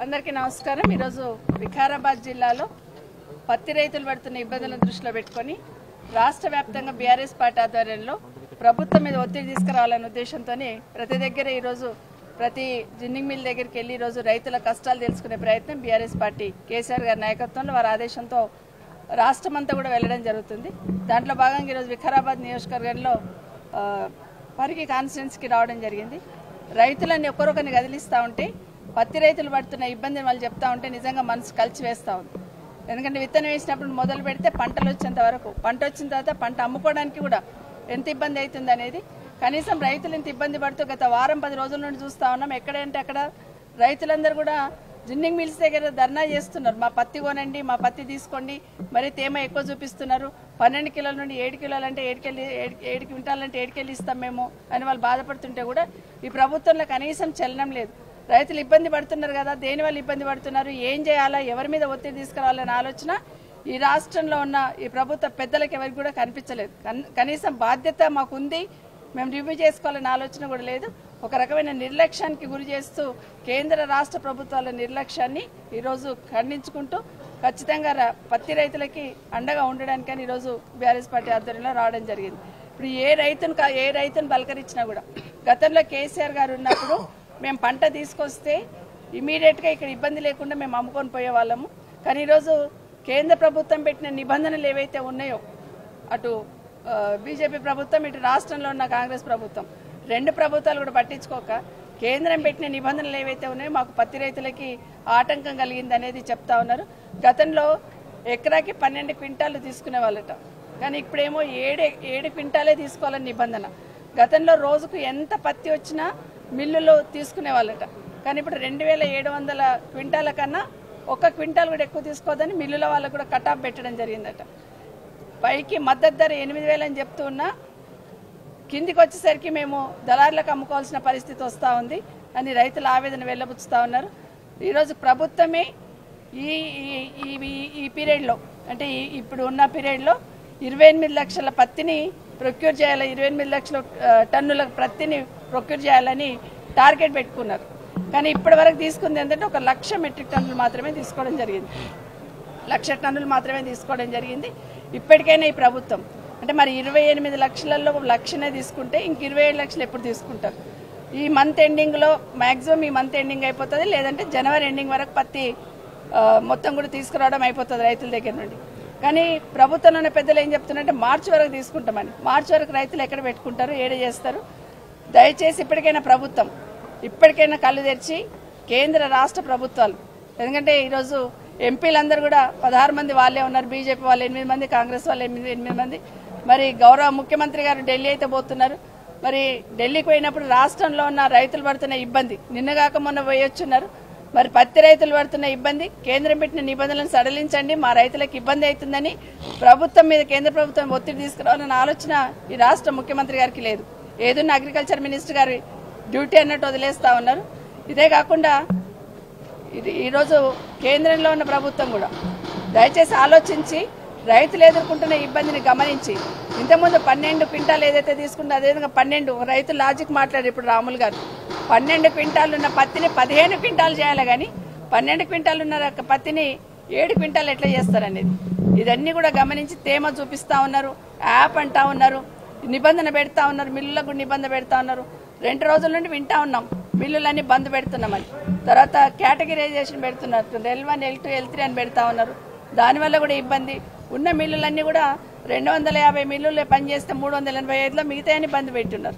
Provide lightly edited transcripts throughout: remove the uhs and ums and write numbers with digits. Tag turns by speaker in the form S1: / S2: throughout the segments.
S1: అందరికీ నమస్కారం। ఈరోజు వికారాబాద్ జిల్లాలో పత్తి రైతులు పడుతున్న ఇబ్బందులను దృష్టిలో పెట్టుకొని రాష్ట్ర వ్యాప్తంగా బీఆర్ఎస్ పార్టీ ఆధ్వర్యంలో ప్రభుత్వం మీద ఒత్తిడి తీసుకురావాలనే ఉద్దేశంతోనే ప్రతి జిన్నింగ్ మిల్ దగ్గరికి వెళ్ళి ఈరోజు రైతుల కష్టాలు తెలుసుకునే ప్రయత్నం బీఆర్ఎస్ పార్టీ కేసీఆర్ గారి నాయకత్వంలో వారి ఆదేశంతో రాష్ట్రమంతా కూడా వెళ్ళడం జరుగుతుంది। దాంట్లో భాగంగా ఈరోజు వికారాబాద్ నియోజకవర్గంలో పరిగి కాన్స్టిట్యున్సీకి రావడం జరిగింది। రైతులన్నీ ఒక్కొక్కరిని కదిలిస్తూ ఉంటే పత్తి రైతులు పడుతున్న ఇబ్బందిని వాళ్ళు చెప్తా ఉంటే నిజంగా మనసు కలిసివేస్తూ ఉంది। ఎందుకంటే విత్తనం వేసినప్పుడు మొదలు పెడితే పంటలు వచ్చేంత వరకు, పంట వచ్చిన తర్వాత పంట అమ్ముకోవడానికి కూడా ఎంత ఇబ్బంది అవుతుంది అనేది కనీసం రైతులు ఇంత ఇబ్బంది పడుతూ గత వారం 10 రోజుల నుండి చూస్తూ ఉన్నాం। ఎక్కడంటే అక్కడ రైతులందరూ కూడా జిన్నింగ్ మిల్స్ దగ్గర ధర్నా చేస్తున్నారు, మా పత్తి కొనండి, మా పత్తి తీసుకోండి, మరి తేమ ఎక్కువ చూపిస్తున్నారు, 12 కిలోల నుండి 7 కిలోలు అంటే 7 క్వింటాలు అంటే 7 కిలోలు ఇస్తాం మేము అని వాళ్ళు బాధపడుతుంటే కూడా ఈ ప్రభుత్వంలో కనీసం చలనం లేదు। రైతులు ఇబ్బంది పడుతున్నారు కదా, దేనివల్ల ఇబ్బంది పడుతున్నారు, ఏం చేయాలా, ఎవరి మీద ఒత్తిడి తీసుకురావాలనే ఆలోచన ఈ రాష్ట్రంలో ఉన్న ఈ ప్రభుత్వ పెద్దలకు ఎవరికి కూడా కనిపించలేదు। కనీసం బాధ్యత మాకుంది, మేము రివ్యూ చేసుకోవాలనే ఆలోచన కూడా లేదు। ఒక రకమైన నిర్లక్ష్యానికి గురి చేస్తూ కేంద్ర రాష్ట్ర ప్రభుత్వాల నిర్లక్ష్యాన్ని ఈరోజు ఖండించుకుంటూ ఖచ్చితంగా పత్తి రైతులకి అండగా ఉండడానికని ఈరోజు బీఆర్ఎస్ పార్టీ ఆధ్వర్యంలో రావడం జరిగింది। ఇప్పుడు ఏ రైతును పలకరించినా కూడా గతంలో కేసీఆర్ గారు ఉన్నప్పుడు మేము పంట తీసుకొస్తే ఇమీడియట్గా ఇక్కడ ఇబ్బంది లేకుండా మేము అమ్ముకొని పోయేవాళ్ళము। కానీ ఈరోజు కేంద్ర ప్రభుత్వం పెట్టిన నిబంధనలు ఏవైతే ఉన్నాయో, అటు బీజేపీ ప్రభుత్వం, ఇటు రాష్ట్రంలో ఉన్న కాంగ్రెస్ ప్రభుత్వం, రెండు ప్రభుత్వాలు కూడా పట్టించుకోక కేంద్రం పెట్టిన నిబంధనలు ఏవైతే ఉన్నాయో మాకు పత్తి రైతులకి ఆటంకం కలిగింది అనేది చెప్తా ఉన్నారు। గతంలో ఎకరాకి 12 క్వింటాలు తీసుకునే వాళ్ళట, కానీ ఇప్పుడేమో 7 క్వింటాలే తీసుకోవాలని నిబంధన। గతంలో రోజుకు ఎంత పత్తి వచ్చినా మిల్లులో తీసుకునే వాళ్ళట, కానీ ఇప్పుడు 2700 క్వింటాల కన్నా 1 క్వింటాల్ కూడా ఎక్కువ తీసుకోవద్దని మిల్లుల వాళ్ళకు కూడా కటాఫ్ పెట్టడం జరిగిందట। పైకి మద్దతు ధర 8000 అని చెప్తూ ఉన్నా కిందికి వచ్చేసరికి మేము దళారులకు అమ్ముకోవాల్సిన పరిస్థితి వస్తూ ఉంది అని రైతుల ఆవేదన వెల్లబుచ్చుతా ఉన్నారు। ఈరోజు ప్రభుత్వమే ఈ పీరియడ్లో, అంటే ఇప్పుడు ఉన్న పీరియడ్లో 28 లక్షల పత్తిని ప్రొక్యూర్ చేయాలి, 28 లక్షల టన్నుల పత్తిని ప్రొక్యూర్ చేయాలని టార్గెట్ పెట్టుకున్నారు। కానీ ఇప్పటి వరకు తీసుకుంది ఏంటంటే 1 లక్ష మెట్రిక్ టన్నులు మాత్రమే తీసుకోవడం జరిగింది, 1 లక్ష టన్నులు మాత్రమే తీసుకోవడం జరిగింది। ఇప్పటికైనా ఈ ప్రభుత్వం అంటే మరి 28 లక్షలలో 1 లక్షనే తీసుకుంటే ఇంక 27 లక్షలు ఎప్పుడు తీసుకుంటారు? ఈ మంత్ ఎండింగ్లో మ్యాక్సిమం ఈ మంత్ ఎండింగ్ అయిపోతుంది, లేదంటే జనవరి ఎండింగ్ వరకు పత్తి మొత్తం కూడా తీసుకురావడం అయిపోతుంది రైతుల దగ్గర నుండి। కానీ ప్రభుత్వంలోనే పెద్దలు ఏం చెప్తున్నారంటే మార్చి వరకు తీసుకుంటామని। మార్చి వరకు రైతులు ఎక్కడ పెట్టుకుంటారు, ఏడ చేస్తారు? దయచేసి ఇప్పటికైనా ప్రభుత్వం ఇప్పటికైనా కళ్ళు తెరిచి కేంద్ర రాష్ట్ర ప్రభుత్వాలు, ఎందుకంటే ఈరోజు ఎంపీలందరూ కూడా 16 మంది వాళ్ళే ఉన్నారు, బీజేపీ వాళ్ళు 8 మంది, కాంగ్రెస్ వాళ్ళు 8 మంది, మరి గౌరవ ముఖ్యమంత్రి గారు ఢిల్లీ అయితే పోతున్నారు। మరి ఢిల్లీకి పోయినప్పుడు రాష్ట్రంలో ఉన్న రైతులు పడుతున్న ఇబ్బంది, నిన్నగాక మొన్న పోయొచ్చున్నారు, మరి పత్తి రైతులు పడుతున్న ఇబ్బంది, కేంద్రం పెట్టిన నిబంధనలను సడలించండి, మా రైతులకు ఇబ్బంది అవుతుందని ప్రభుత్వం మీద కేంద్ర ప్రభుత్వం ఒత్తిడి తీసుకురావాలన్న ఆలోచన ఈ రాష్ట్ర ముఖ్యమంత్రి గారికి లేదు। ఏదన్నా అగ్రికల్చర్ మినిస్టర్ గారి డ్యూటీ అన్నట్టు వదిలేస్తా ఉన్నారు। ఇదే కాకుండా ఈరోజు కేంద్రంలో ఉన్న ప్రభుత్వం కూడా దయచేసి ఆలోచించి రైతులు ఎదుర్కొంటున్న ఇబ్బందిని గమనించి ఇంతకుముందు 12 క్వింటాలు ఏదైతే తీసుకుంటే అదేవిధంగా 12 రైతు లాజిక్ మాట్లాడారు ఇప్పుడు రాములు గారు, 12 క్వింటాలు ఉన్న పత్తిని 15 క్వింటాలు చేయాలి, కానీ 12 క్వింటాలు ఉన్న పత్తిని 7 క్వింటాలు ఎట్లా చేస్తారనేది ఇదన్నీ కూడా గమనించి తేమ చూపిస్తా ఉన్నారు, యాప్ అంటా ఉన్నారు, నిబంధన పెడతా ఉన్నారు, మిల్లులకు కూడా నిబంధన పెడతా ఉన్నారు। 2 రోజుల నుండి వింటా ఉన్నాం మిల్లులన్నీ బంద్ పెడుతున్నామని, తర్వాత కేటగిరైజేషన్ పెడుతున్నారు, L1, L2, L3 అని పెడతా ఉన్నారు। దానివల్ల కూడా ఇబ్బంది, ఉన్న మిల్లులన్నీ కూడా 250 మిల్లులే పనిచేస్తే 385లో మిగతాయని బంద్ పెట్టున్నారు।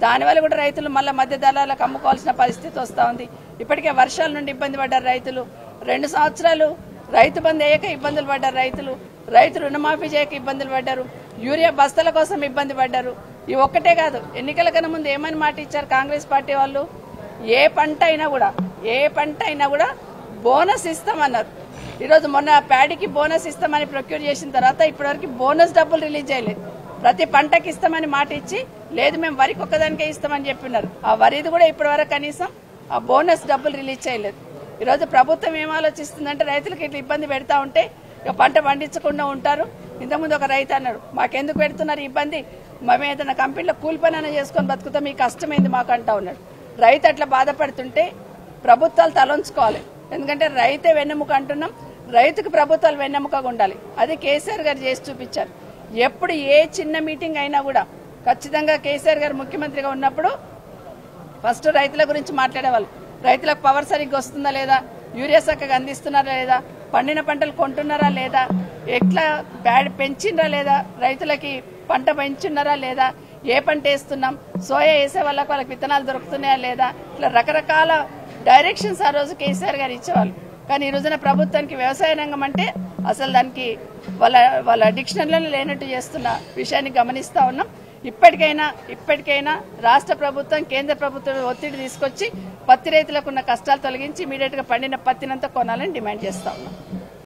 S1: దానివల్ల కూడా రైతులు మళ్ళీ మధ్య దళాలకు అమ్ముకోవాల్సిన పరిస్థితి వస్తూ ఉంది। ఇప్పటికే వర్షాల నుండి ఇబ్బంది పడ్డారు రైతులు, 2 సంవత్సరాలు రైతు బంద్ అయ్యాక ఇబ్బందులు పడ్డారు రైతు రుణమాఫీ చేయక ఇబ్బందులు పడ్డారు, యూరియా బస్తాల కోసం ఇబ్బంది పడ్డారు। ఈ ఒక్కటే కాదు, ఎన్నికల కన్నా ముందు ఏమని మాట ఇచ్చారు కాంగ్రెస్ పార్టీ వాళ్ళు, ఏ పంట అయినా కూడా బోనస్ ఇస్తామన్నారు। ఈరోజు మొన్న ప్యాడీకి బోనస్ ఇస్తామని ప్రొక్యూర్ చేసిన తర్వాత ఇప్పటివరకు బోనస్ డబ్బులు రిలీజ్ చేయలేదు। ప్రతి పంటకి ఇస్తామని మాట ఇచ్చి లేదు మేము వరికి ఒక్కదానికే ఇస్తామని చెప్పినారు, ఆ వరిది కూడా ఇప్పటివరకు కనీసం ఆ బోనస్ డబ్బులు రిలీజ్ చేయలేదు। ఈరోజు ప్రభుత్వం ఏం ఆలోచిస్తుందంటే రైతులకు ఇట్లా ఇబ్బంది పెడతా ఉంటే ఇక పంట పండించకుండా ఉంటారు। ఇంతకుముందు ఒక రైతు అన్నాడు, మాకెందుకు పెడుతున్నారు ఇబ్బంది, మేము ఏదైనా కంపెనీలో కూలి పని అయినా చేసుకొని బతుకుతాం, మీకు కష్టమైంది మాకు అంటా ఉన్నాడు। రైతు అట్లా బాధపడుతుంటే ప్రభుత్వాలు తలంచుకోవాలి, ఎందుకంటే రైతే వెన్నెముక అంటున్నాం, రైతుకు ప్రభుత్వాలు వెన్నెముకగా ఉండాలి. అది కేసీఆర్ గారు చేసి చూపించారు. ఎప్పుడు ఏ చిన్న మీటింగ్ అయినా కూడా ఖచ్చితంగా కేసీఆర్ గారు ముఖ్యమంత్రిగా ఉన్నప్పుడు ఫస్ట్ రైతుల గురించి మాట్లాడేవాళ్ళు. రైతులకు పవర్ సరిగ్గా వస్తుందా లేదా, యూరియా చక్కగా అందిస్తున్నారా లేదా, పండిన పంటలు కొంటున్నారా లేదా, ఎట్లా పెంచినరా లేదా, రైతులకి పంట పెంచున్నారా లేదా, ఏ పంట వేస్తున్నాం, సోయా వేసే వాళ్ళకి విత్తనాలు దొరుకుతున్నాయా లేదా, ఇట్లా రకరకాల డైరెక్షన్స్ ఆ రోజు కేసీఆర్ గారు ఇచ్చేవాళ్ళు. కానీ ఈ రోజున ప్రభుత్వానికి వ్యవసాయ రంగం అంటే అసలు దానికి వాళ్ళ డిక్షనరీలో లేనట్టు చేస్తున్న విషయాన్ని గమనిస్తా ఉన్నాం. ఇప్పటికైనా రాష్ట్ర ప్రభుత్వం కేంద్ర ప్రభుత్వం ఒత్తిడి తీసుకొచ్చి పత్తి రైతులకు ఉన్న కష్టాలు తొలగించి ఇమీడియట్ గా పండిన పత్తినంతా కొనాలని డిమాండ్ చేస్తా ఉన్నాం.